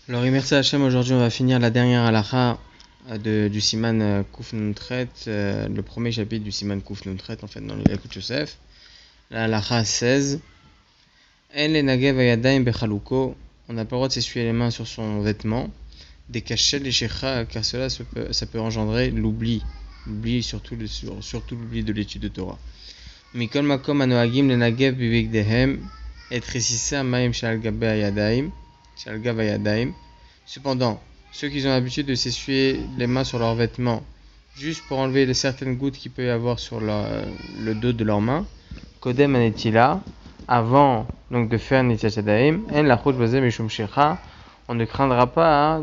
Alors, merci Hachem, aujourd'hui on va finir la dernière halakha du Siman Kuf Nun Tret, le premier chapitre du Siman Kuf Nun Tret, en fait, dans le Yakut Yosef. La halakha 16. En le nagev ayadayim bechaluko, on n'a pas le droit de s'essuyer les mains sur son vêtement. Des cachets les shecha, car cela ça peut engendrer l'oubli, surtout l'oubli de l'étude de Torah. Mikol makom anoagim le nagev bivigdehem, et resissa maim shal gabe ayadayim. Cependant, ceux qui ont l'habitude de s'essuyer les mains sur leurs vêtements, juste pour enlever les certaines gouttes qu'il peut y avoir sur le dos de leurs mains, Kodem anetila, avant donc de faire Netilat Yadayim, en lachut bazeh mishum shecha, on ne craindra pas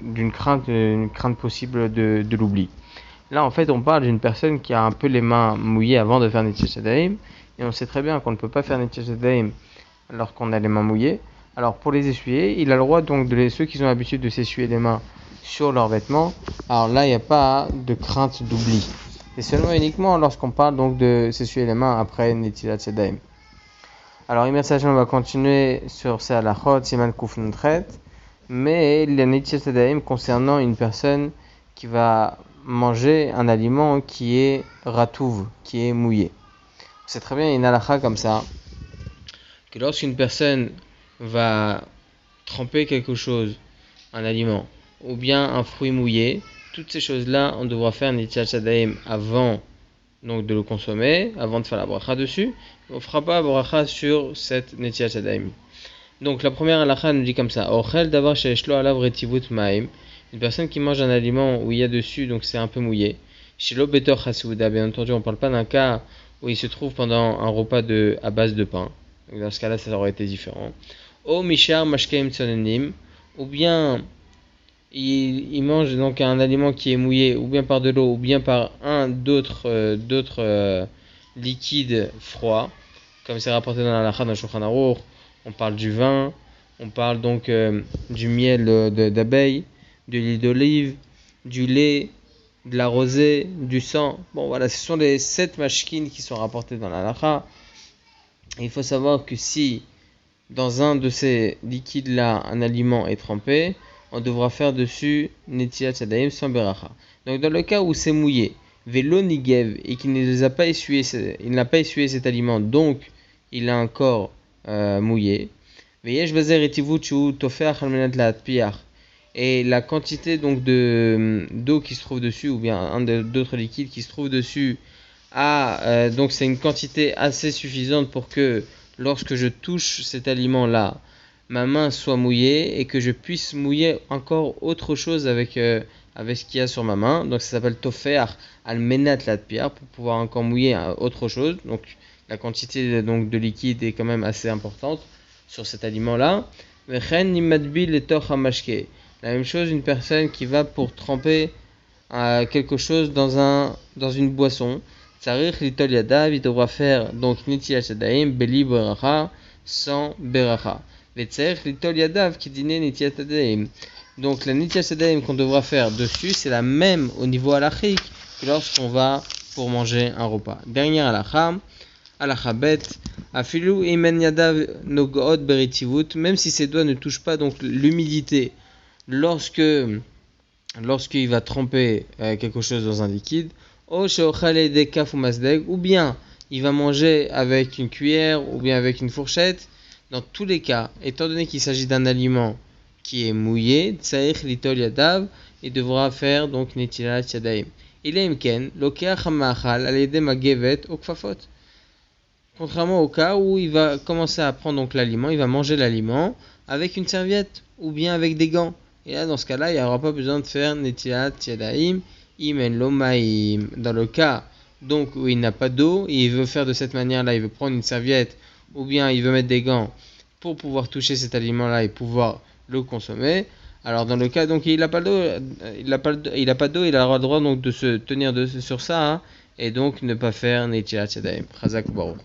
d'une crainte possible de l'oubli. Là, en fait, on parle d'une personne qui a un peu les mains mouillées avant de faire Netilat Yadayim, et on sait très bien qu'on ne peut pas faire Netilat Yadayim lorsqu'on a les mains mouillées. Alors pour les essuyer, il a le droit donc ceux qui ont l'habitude de s'essuyer les mains sur leurs vêtements. Alors là, il n'y a pas de crainte d'oubli. C'est seulement uniquement lorsqu'on parle donc de s'essuyer les mains après Netilat Yadayim. Alors on va continuer sur ces halachot, Siman Kuf Nun Tret, mais la Netilat Yadayim concernant une personne qui va manger un aliment qui est ratouv, qui est mouillé. C'est très bien une halakha comme ça, que lorsqu'une personne va tremper quelque chose, un aliment, ou bien un fruit mouillé, toutes ces choses-là, on devra faire Netilat Yadayim avant donc de le consommer, avant de faire la bracha dessus. On ne fera pas la bracha sur cette Netilat Yadayim. Donc la première halakha nous dit comme ça: Ochel davar she'eshlo alav retivut ma'im, une personne qui mange un aliment où il y a dessus, donc c'est un peu mouillé. Shelo betor chasouda, bien entendu, on ne parle pas d'un cas où il se trouve pendant un repas à base de pain. Donc dans ce cas-là, ça aurait été différent. O mishar mashkeim tsonenim, ou bien il mange donc un aliment qui est mouillé, ou bien par de l'eau, ou bien par d'autres liquides froids, comme c'est rapporté dans la halakha dans Shulchan Aruch. On parle du vin, on parle donc du miel d'abeille, de l'huile d'olive, du lait, de la rosée, du sang. Bon voilà, ce sont les 7 mashkin qui sont rapportés dans la halakha. Il faut savoir que si dans un de ces liquides-là, un aliment est trempé, on devra faire dessus Netilat Yadayim sans beracha. Donc dans le cas où c'est mouillé, velo nigev, et qu'il n'a pas essuyé cet aliment, donc il a encore mouillé. Veyesh bazer etivut shu tofeach al menat la'atpiach, et la quantité donc d'eau qui se trouve dessus, ou bien d'autres liquides qui se trouvent dessus, donc c'est une quantité assez suffisante pour que lorsque je touche cet aliment-là, ma main soit mouillée et que je puisse mouiller encore autre chose avec ce qu'il y a sur ma main. Donc ça s'appelle tofer al menat latpiar, pour pouvoir encore mouiller autre chose. Donc la quantité donc de liquide est quand même assez importante sur cet aliment-là. La même chose, une personne qui va pour tremper quelque chose dans une boisson. Tsarich litol yadav, il devra faire donc Netilat Yadayim beli beracha, sans beracha. Vetzarich litol yadav qui dîne Netilat Yadayim. Donc la Netilat Yadayim qu'on devra faire dessus, c'est la même au niveau halachique que lorsqu'on va pour manger un repas. Dernière halakha bet, afilu imen yadav nogot beritivut, même si ses doigts ne touchent pas donc l'humidité, lorsqu'il va tremper quelque chose dans un liquide, ou bien il va manger avec une cuillère ou bien avec une fourchette. Dans tous les cas, étant donné qu'il s'agit d'un aliment qui est mouillé, tsarich litol yadav, il devra faire donc Netilat Yadayim. Contrairement au cas où il va commencer à prendre donc l'aliment, il va manger l'aliment avec une serviette ou bien avec des gants. Et là, dans ce cas-là, il n'y aura pas besoin de faire Netilat Yadayim. Dans le cas donc où il n'a pas d'eau et il veut faire de cette manière-là, il veut prendre une serviette ou bien il veut mettre des gants pour pouvoir toucher cet aliment-là et pouvoir le consommer. Alors dans le cas donc il n'a pas d'eau, il a le droit donc de se tenir sur ça, et donc ne pas faire Netilat Yadayim. Chazak Baruch.